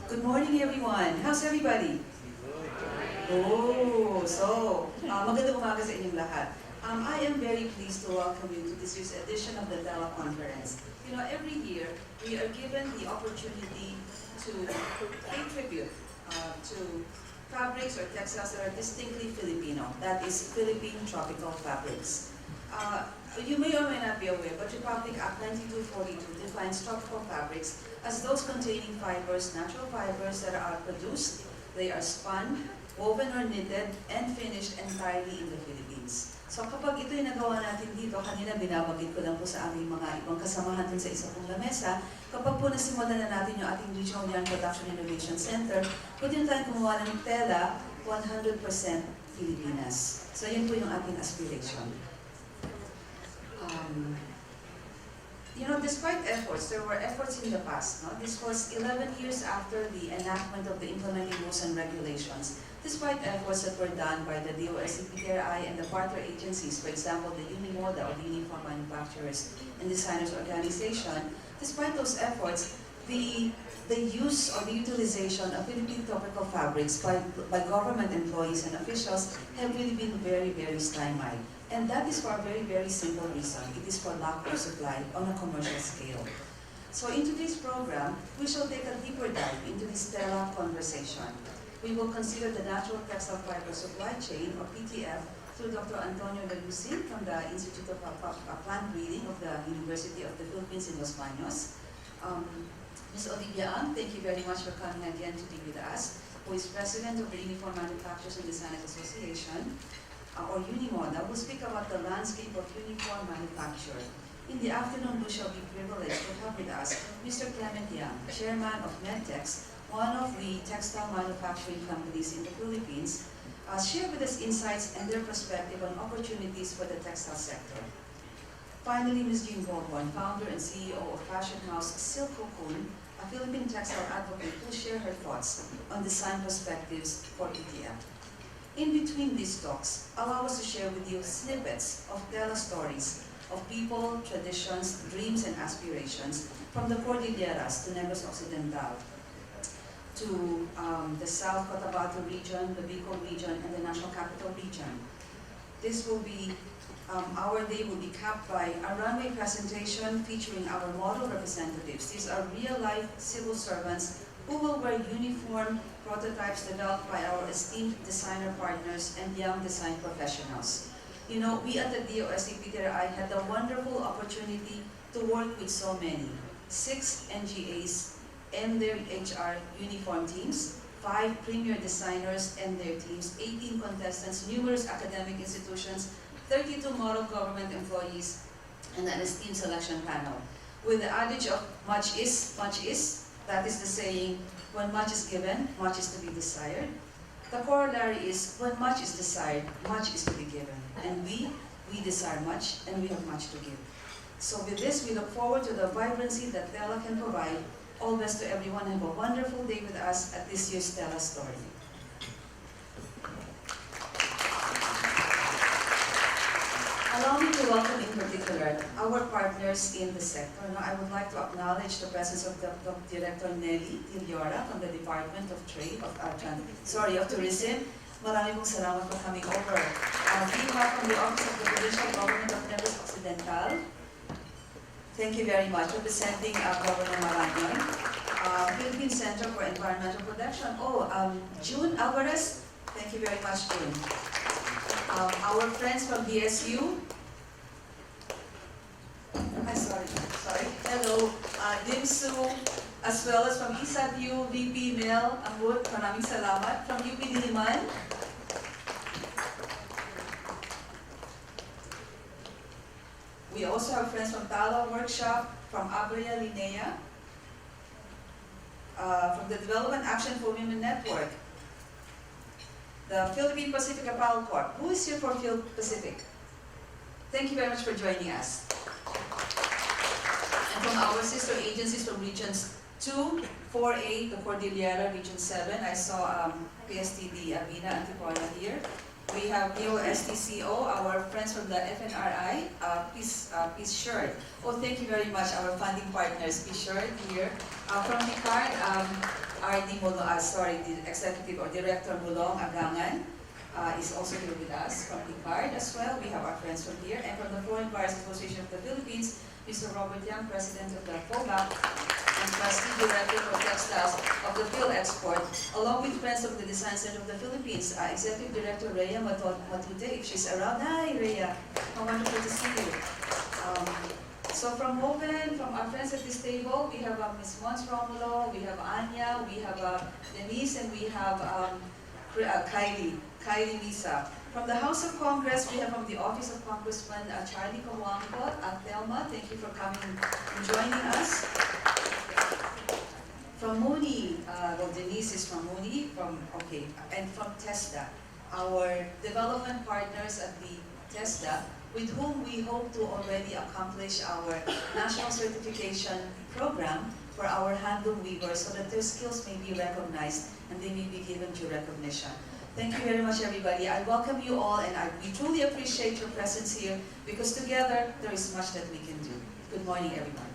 Good morning, everyone. How's everybody? Oh, so, magandang umaga sa inyong lahat. I am very pleased to welcome you to this year's edition of the TELA Conference. You know, every year, we are given the opportunity to pay tribute to fabrics or textiles that are distinctly Filipino. That is Philippine Tropical Fabrics. You may or may not be aware, but Republic Act 9242 defines tropical fabrics as those containing fibers, natural fibers that are produced, they are spun, woven or knitted, and finished entirely in the Philippines. So kapag ito'y nagawa natin dito, kanina binabagit ko lang po sa aming mga ibang kasamahan din sa isa pong lamesa, kapag po nasimulan na natin yung ating Regional Yarn Production Innovation Center, pwede na tayong kumuha ng tela 100% Pilipinas. So yun po yung ating aspiration. You know, despite efforts, there were efforts in the past. No? This was 11 years after the enactment of the implementing rules and regulations. Despite efforts that were done by the DOST-PTRI and the partner agencies, for example, the UNIMODA or the Uniform Manufacturers and Designers Organization, despite those efforts, the use or the utilization of Philippine tropical fabrics by government employees and officials have really been very, very stymied. And that is for a very, very simple reason. It is for lack of supply on a commercial scale. So in today's program, we shall take a deeper dive into this TELA conversation. We will consider the Natural Textile Fiber Supply Chain, or PTF, through Dr. Antonio Galusin from the Institute of Plant Breeding of the University of the Philippines in Los Baños. Ms. Olivia Ang, thank you very much for coming again to be with us, who is President of the Uniform Manufacturers and Designers Association, or UNIMODA, will speak about the landscape of uniform manufacture. In the afternoon, we shall be privileged to have with us Mr. Clement Yang, Chairman of Medtex, one of the textile manufacturing companies in the Philippines, share with us insights and their perspective on opportunities for the textile sector. Finally, Ms. Jean Bourbon, founder and CEO of fashion house Silk Cocoon, a Philippine textile advocate, will share her thoughts on design perspectives for PTF. In between these talks, allow us to share with you snippets of TELA stories of people, traditions, dreams, and aspirations from the Cordilleras to Negros Occidental, to the South Cotabato region, the Bicol region, and the National Capital region. This will be, our day will be capped by a runway presentation featuring our model representatives. These are real-life civil servants who will wear uniform prototypes developed by our esteemed designer partners and young design professionals. You know, we at the DOST-PTRI had the wonderful opportunity to work with so many. 6 NGAs and their HR uniform teams, 5 premier designers and their teams, 18 contestants, numerous academic institutions, 32 model government employees, and an esteemed selection panel. With the adage of much is, that is the saying, when much is given, much is to be desired. The corollary is, when much is desired, much is to be given. And we desire much, and we have much to give. So with this, we look forward to the vibrancy that TELA can provide. All best to everyone. Have a wonderful day with us at this year's TELA Story. Allow me to welcome in particular our partners in the sector. Now, I would like to acknowledge the presence of Director Nelly Tiliora from the Department of Tourism. Marami pong salamat for coming over. Viva from the Office of the Provincial Government of Negros Occidental. Thank you very much. Representing Governor Maranyon. Philippine Center for Environmental Protection. June Alvarez. Thank you very much, June. Our friends from BSU. Sorry. Hello, Dimsu, as well as from ISATU, VP Mel Ambut, maraming salamat. From UP Diliman. We also have friends from Tala Workshop, from Abria Linea, from the Development Action for Women Network, the Philippine Pacific Apparel Corp. Who is here for Phil Pacific? Thank you very much for joining us. And from our sister agencies from Regions 2, 4A, the Cordillera, Region 7, I saw PSTD Avina Antipona here. we have DOST-CO, our friends from the FNRI, Peace Shirt. Oh, thank you very much, our funding partners, Peace Shirt here. From PICARD, the Executive or Director Mulong Agangan is also here with us. From PICARD as well, we have our friends from here. And from the Foreign Buyers Association of the Philippines, Mr. Robert Yang, President of the FOBAC, and Trustee Director for Textiles of the PhilExport, along with friends of the Design Center of the Philippines, Executive Director Rhea Matute, if she's around. Hi, Rhea. How wonderful to see you. So from Hoven, from our friends at this table, we have Ms. Mons Romulo, we have Anya, we have Denise, and we have Kylie Misa. From the House of Congress, we have from the Office of Congressman Charlie Kawangko, Thelma, thank you for coming and joining us. From Mooney, well, Denise is from Mooney, and from TESDA, our development partners at the TESDA, with whom we hope to already accomplish our national certification program for our handloom weavers so that their skills may be recognized and they may be given due recognition. Thank you very much, everybody. I welcome you all, and we truly appreciate your presence here because together there is much that we can do. Good morning, everyone.